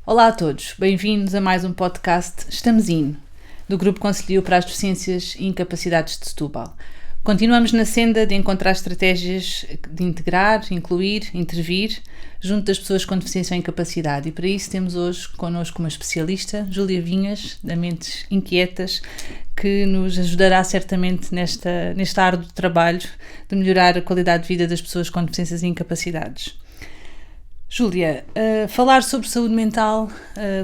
Olá a todos, bem-vindos a mais um podcast Estamos In, do Grupo Conselho para as Deficiências e Incapacidades de Setúbal. Continuamos na senda de encontrar estratégias de integrar, incluir, intervir junto das pessoas com deficiência ou incapacidade, e para isso temos hoje connosco uma especialista, Júlia Vinhas, da Mentes Inquietas, que nos ajudará certamente neste árduo trabalho de melhorar a qualidade de vida das pessoas com deficiências e incapacidades. Júlia, falar sobre saúde mental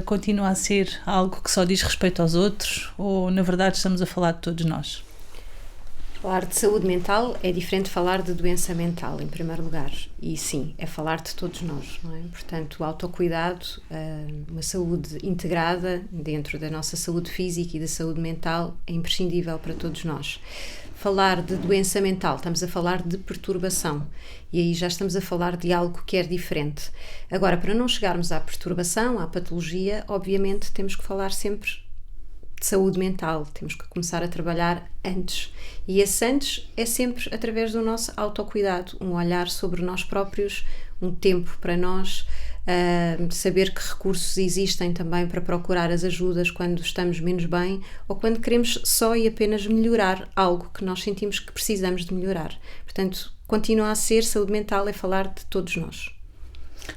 continua a ser algo que só diz respeito aos outros ou, na verdade, estamos a falar de todos nós? Falar de saúde mental é diferente de falar de doença mental, em primeiro lugar. E sim, é falar de todos nós, não é? Portanto, o autocuidado, uma saúde integrada dentro da nossa saúde física e da saúde mental é imprescindível para todos nós. Falar de doença mental, estamos a falar de perturbação e aí já estamos a falar de algo que é diferente. Agora, para não chegarmos à perturbação, à patologia, obviamente temos que falar sempre de saúde mental, temos que começar a trabalhar antes. E esse antes é sempre através do nosso autocuidado, um olhar sobre nós próprios, um tempo para nós, saber que recursos existem também para procurar as ajudas quando estamos menos bem ou quando queremos só e apenas melhorar algo que nós sentimos que precisamos de melhorar. Portanto, continua a ser saúde mental, é falar de todos nós.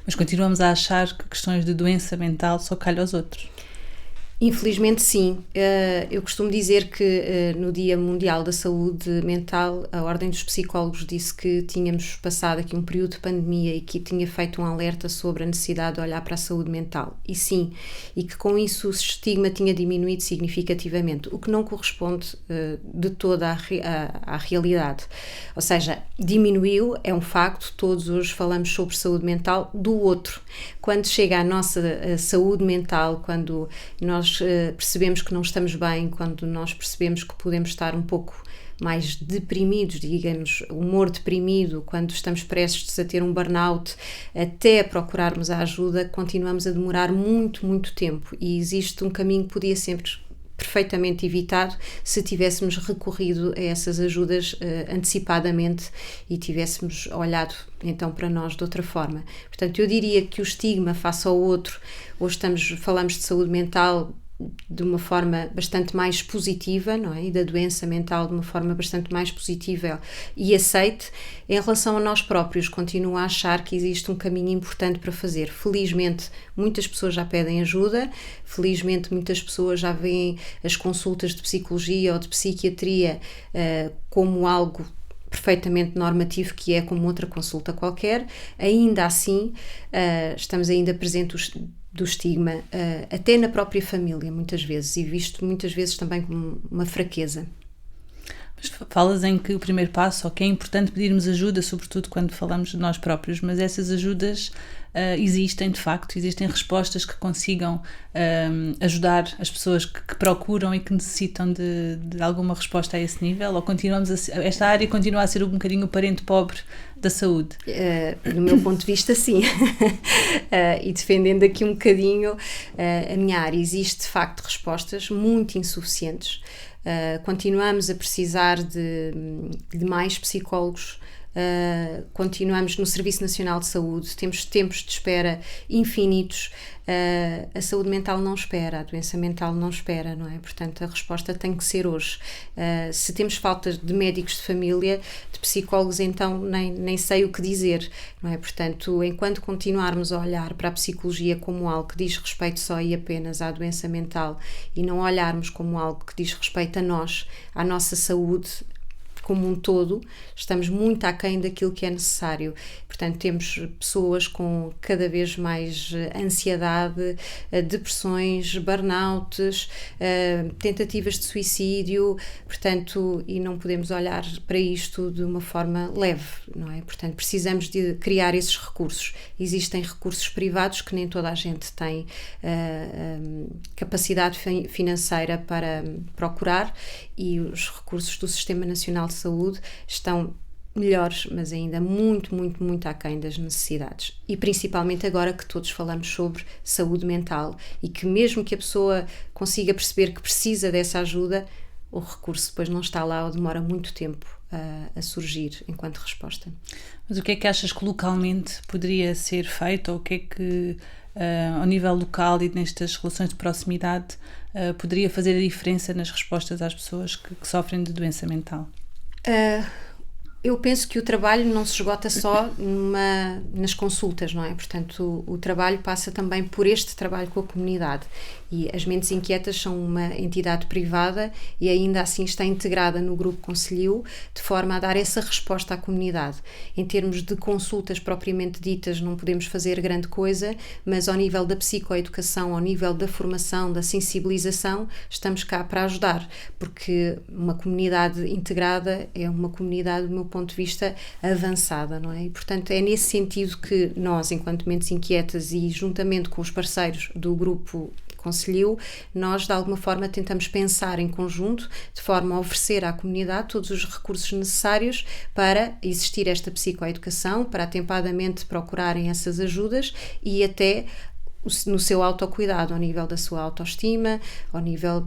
Mas continuamos a achar que questões de doença mental só calham aos outros? Infelizmente sim, eu costumo dizer que no Dia Mundial da Saúde Mental a Ordem dos Psicólogos disse que tínhamos passado aqui um período de pandemia e que tinha feito um alerta sobre a necessidade de olhar para a saúde mental, e sim, e que com isso o estigma tinha diminuído significativamente, o que não corresponde de toda à realidade, ou seja, diminuiu, é um facto, todos hoje falamos sobre saúde mental do outro. Quando chega à nossa saúde mental, quando nós percebemos que não estamos bem, quando nós percebemos que podemos estar um pouco mais deprimidos, digamos, humor deprimido, quando estamos prestes a ter um burnout, até procurarmos a ajuda, continuamos a demorar muito, muito tempo, e existe um caminho que podia sempre perfeitamente evitado se tivéssemos recorrido a essas ajudas antecipadamente e tivéssemos olhado então para nós de outra forma. Portanto, eu diria que o estigma face ao outro, hoje falamos de saúde mental de uma forma bastante mais positiva, não é? E da doença mental de uma forma bastante mais positiva e aceite. Em relação a nós próprios, continuo a achar que existe um caminho importante para fazer. Felizmente, muitas pessoas já pedem ajuda, felizmente muitas pessoas já veem as consultas de psicologia ou de psiquiatria como algo perfeitamente normativo, que é como outra consulta qualquer. Ainda assim, estamos ainda presentes do estigma, até na própria família, muitas vezes, e visto muitas vezes também como uma fraqueza. Mas falas em que o primeiro passo, ok, é importante pedirmos ajuda, sobretudo quando falamos de nós próprios, mas essas ajudas existem de facto, existem respostas que consigam ajudar as pessoas que procuram e que necessitam de alguma resposta a esse nível, ou esta área continua a ser um bocadinho o parente pobre da saúde? Do meu ponto de vista, sim. E defendendo aqui um bocadinho a minha área, existe de facto respostas muito insuficientes. Continuamos a precisar de mais psicólogos, continuamos no Serviço Nacional de Saúde, temos tempos de espera infinitos. A saúde mental não espera, a doença mental não espera, não é? Portanto, a resposta tem que ser hoje. Se temos falta de médicos de família, de psicólogos, então nem sei o que dizer, não é? Portanto, enquanto continuarmos a olhar para a psicologia como algo que diz respeito só e apenas à doença mental e não olharmos como algo que diz respeito a nós, à nossa saúde como um todo, estamos muito aquém daquilo que é necessário. Portanto, temos pessoas com cada vez mais ansiedade, depressões, burnouts, tentativas de suicídio, portanto, e não podemos olhar para isto de uma forma leve, não é? Portanto, precisamos de criar esses recursos. Existem recursos privados que nem toda a gente tem capacidade financeira para procurar, e os recursos do Sistema Nacional de Saúde estão melhores, mas ainda muito, muito, muito aquém das necessidades. E principalmente agora que todos falamos sobre saúde mental e que mesmo que a pessoa consiga perceber que precisa dessa ajuda, o recurso depois não está lá ou demora muito tempo a surgir enquanto resposta. Mas o que é que achas que localmente poderia ser feito, ou o que é que ao nível local e nestas relações de proximidade poderia fazer a diferença nas respostas às pessoas que sofrem de doença mental? Eu penso que o trabalho não se esgota só nas consultas, não é? Portanto, o trabalho passa também por este trabalho com a comunidade. E as Mentes Inquietas são uma entidade privada e ainda assim está integrada no Grupo Conselhio, de forma a dar essa resposta à comunidade. Em termos de consultas propriamente ditas, não podemos fazer grande coisa, mas ao nível da psicoeducação, ao nível da formação, da sensibilização, estamos cá para ajudar, porque uma comunidade integrada é uma comunidade, do meu ponto de vista, avançada, não é? E, portanto, é nesse sentido que nós, enquanto Mentes Inquietas e juntamente com os parceiros do Grupo Conselhio, nós de alguma forma tentamos pensar em conjunto, de forma a oferecer à comunidade todos os recursos necessários para existir esta psicoeducação, para atempadamente procurarem essas ajudas e até no seu autocuidado, ao nível da sua autoestima, ao nível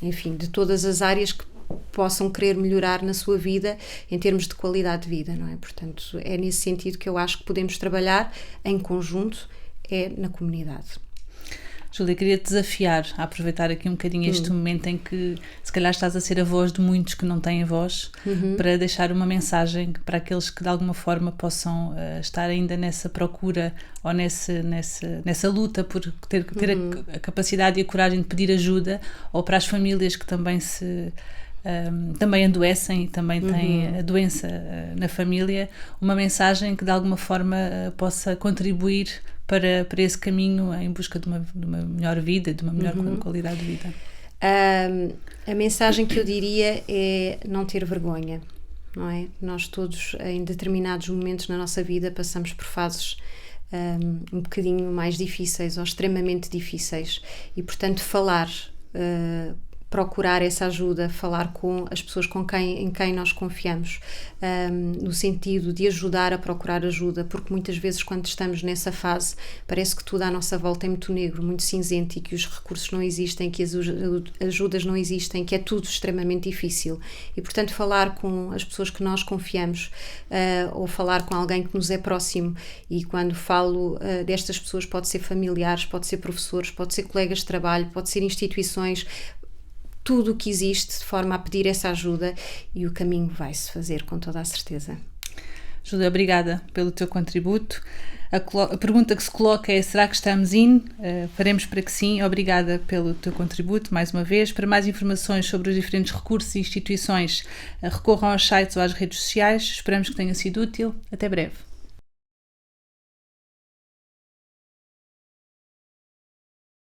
enfim, de todas as áreas que possam querer melhorar na sua vida em termos de qualidade de vida, não é? Portanto, é nesse sentido que eu acho que podemos trabalhar em conjunto, é na comunidade. Júlia, queria-te desafiar a aproveitar aqui um bocadinho este momento em que se calhar estás a ser a voz de muitos que não têm voz, para deixar uma mensagem para aqueles que de alguma forma possam estar ainda nessa procura ou nessa luta por ter a capacidade e a coragem de pedir ajuda, ou para as famílias que também também adoecem e também têm a doença na família, uma mensagem que de alguma forma possa contribuir para esse caminho em busca de uma melhor vida, de uma melhor qualidade de vida. A mensagem que eu diria é não ter vergonha, não é? Nós todos, em determinados momentos na nossa vida, passamos por fases um bocadinho mais difíceis ou extremamente difíceis e, portanto, procurar essa ajuda, falar com as pessoas em quem nós confiamos, no sentido de ajudar a procurar ajuda, porque muitas vezes quando estamos nessa fase parece que tudo à nossa volta é muito negro, muito cinzento e que os recursos não existem, que as ajudas não existem, que é tudo extremamente difícil e, portanto, falar com as pessoas que nós confiamos ou falar com alguém que nos é próximo, e quando falo destas pessoas pode ser familiares, pode ser professores, pode ser colegas de trabalho, pode ser instituições, tudo o que existe, de forma a pedir essa ajuda, e o caminho vai-se fazer com toda a certeza. Júlia, obrigada pelo teu contributo. A pergunta que se coloca é: será que estamos in? Faremos para que sim. Obrigada pelo teu contributo, mais uma vez. Para mais informações sobre os diferentes recursos e instituições, recorram aos sites ou às redes sociais. Esperamos que tenha sido útil. Até breve.